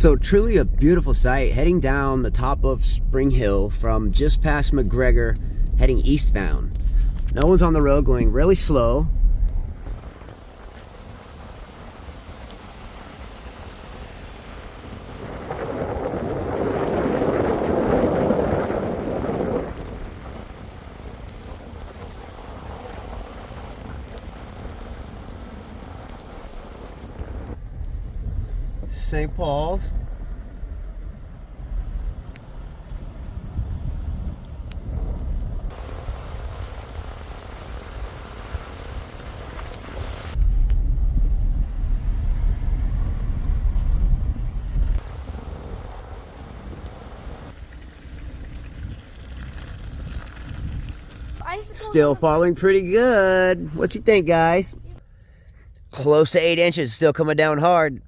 So truly a beautiful sight, heading down the top of Spring Hill from just past McGregor, heading eastbound. No one's on the road, going really slow. St. Paul's. Still falling pretty good. What you think, guys? Close to 8 inches, still coming down hard.